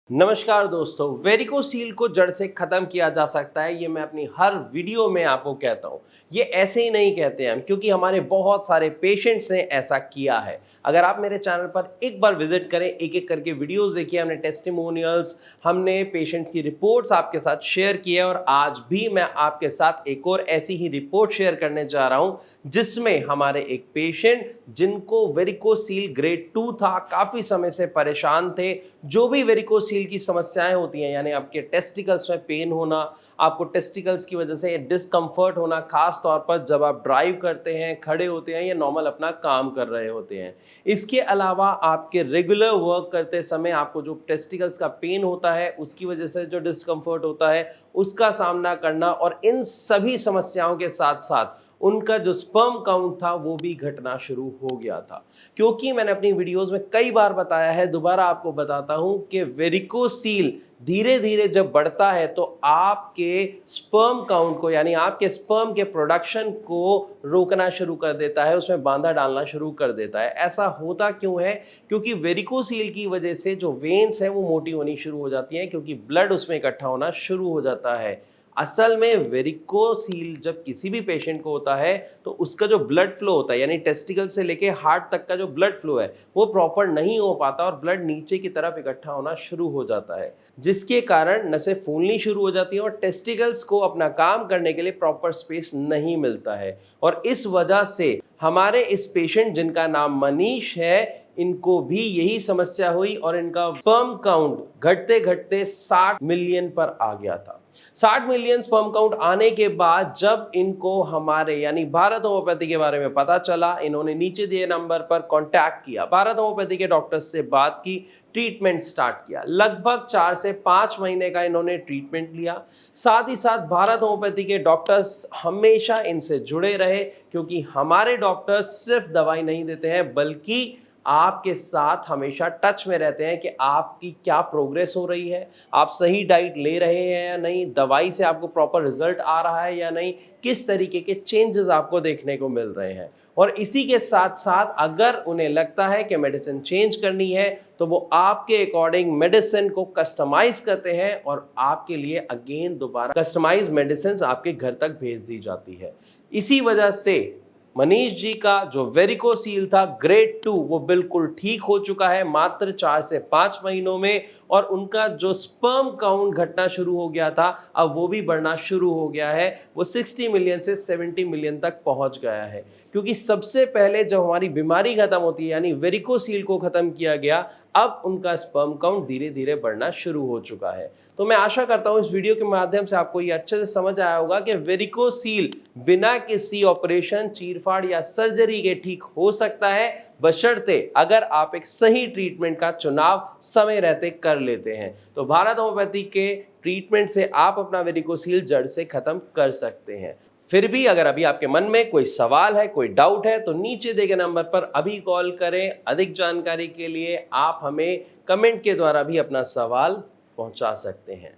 नमस्कार दोस्तों, वेरिकोसील को जड़ से खत्म किया जा सकता है, ये मैं अपनी हर वीडियो में आपको कहता हूँ। ये ऐसे ही नहीं कहते हम, क्योंकि हमारे बहुत सारे पेशेंट्स ने ऐसा किया है। अगर आप मेरे चैनल पर एक बार विजिट करें, एक एक करके वीडियोस देखिए, हमने टेस्टिमोनियल्स, हमने पेशेंट्स की रिपोर्ट्स आपके साथ शेयर की है और आज भी मैं आपके साथ एक और ऐसी ही रिपोर्ट शेयर करने जा रहा हूँ, जिसमें हमारे एक पेशेंट जिनको वेरिकोसील ग्रेड 2 था, काफ़ी समय से परेशान थे। जो भी वेरिकोसील की समस्याएं होती हैं, यानी आपके टेस्टिकल्स में पेन होना, आपको टेस्टिकल्स की वजह से डिस्कम्फर्ट होना, खास तौर पर जब आप ड्राइव करते हैं, खड़े होते हैं या नॉर्मल अपना काम कर रहे होते हैं। इसके अलावा आपके रेगुलर वर्क करते समय आपको जो टेस्टिकल्स का पेन होता है, उसकी वजह से जो डिस्कम्फर्ट होता है, उसका सामना करना, और इन सभी समस्याओं के साथ साथ उनका जो स्पर्म काउंट था वो भी घटना शुरू हो गया था। क्योंकि मैंने अपनी वीडियोस में कई बार बताया है, दोबारा आपको बताता हूं कि वेरिकोसील धीरे धीरे जब बढ़ता है तो आपके स्पर्म काउंट को, यानी आपके स्पर्म के प्रोडक्शन को रोकना शुरू कर देता है, उसमें बांधा डालना शुरू कर देता है। ऐसा होता क्यों है? क्योंकि वेरिकोसील की वजह से जो वेन्स हैं वो मोटी होनी शुरू हो जाती हैं, क्योंकि ब्लड उसमें इकट्ठा होना शुरू हो जाता है। असल में वेरिकोसील जब किसी भी पेशेंट को होता है तो उसका जो ब्लड फ्लो होता है, यानी टेस्टिकल से लेके हार्ट तक का जो ब्लड फ्लो है वो प्रॉपर नहीं हो पाता और ब्लड नीचे की तरफ इकट्ठा होना शुरू हो जाता है, जिसके कारण नसें फूलनी शुरू हो जाती हैं और टेस्टिकल्स को अपना काम करने के लिए प्रॉपर स्पेस नहीं मिलता है। और इस वजह से हमारे इस पेशेंट, जिनका नाम मनीष है, इनको भी यही समस्या हुई और इनका स्पर्म काउंट घटते घटते 60 मिलियन पर आ गया था। 60 मिलियन स्पर्म काउंट आने के बाद जब इनको हमारे यानी भारत होम्योपैथी के बारे में पता चला, इन्होंने नीचे दिए नंबर पर कांटेक्ट किया, भारत होम्योपैथी के डॉक्टर्स से बात की, ट्रीटमेंट स्टार्ट किया। लगभग 4 से 5 महीने का इन्होंने ट्रीटमेंट लिया। साथ ही साथ भारत होम्योपैथी के डॉक्टर्स हमेशा इनसे जुड़े रहे, क्योंकि हमारे डॉक्टर्स सिर्फ दवाई नहीं देते हैं बल्कि आपके साथ हमेशा टच में रहते हैं कि आपकी क्या प्रोग्रेस हो रही है, आप सही डाइट ले रहे हैं या नहीं, दवाई से आपको प्रॉपर रिजल्ट आ रहा है या नहीं, किस तरीके के चेंजेस आपको देखने को मिल रहे हैं। और इसी के साथ साथ अगर उन्हें लगता है कि मेडिसिन चेंज करनी है तो वो आपके अकॉर्डिंग मेडिसिन को कस्टमाइज करते हैं और आपके लिए अगेन दोबारा कस्टमाइज मेडिसिन आपके घर तक भेज दी जाती है। इसी वजह से मनीष जी का जो वेरिकोसील था ग्रेड 2 वो बिल्कुल ठीक हो चुका है मात्र 4 से 5 महीनों में, और उनका जो स्पर्म काउंट घटना शुरू हो गया था अब वो भी बढ़ना शुरू हो गया है। वो 60 मिलियन से 70 मिलियन तक पहुंच गया है। क्योंकि सबसे पहले जब हमारी बीमारी खत्म होती है, यानी वेरिकोसील को खत्म किया गया, अब उनका स्पर्म काउंट धीरे धीरे बढ़ना शुरू हो चुका है। तो मैं आशा करता हूं इस वीडियो के माध्यम से आपको ये अच्छे से समझ आया होगा कि वेरिकोसील बिना किसी ऑपरेशन, चीरफाड़ या सर्जरी के ठीक हो सकता है, बशर्ते अगर आप एक सही ट्रीटमेंट का चुनाव समय रहते कर लेते हैं। तो भारत होम्योपैथी के ट्रीटमेंट से आप अपना वेरिकोसील जड़ से खत्म कर सकते हैं। फिर भी अगर अभी आपके मन में कोई सवाल है, कोई डाउट है, तो नीचे दिए गए नंबर पर अभी कॉल करें। अधिक जानकारी के लिए आप हमें कमेंट के द्वारा भी अपना सवाल पहुंचा सकते हैं।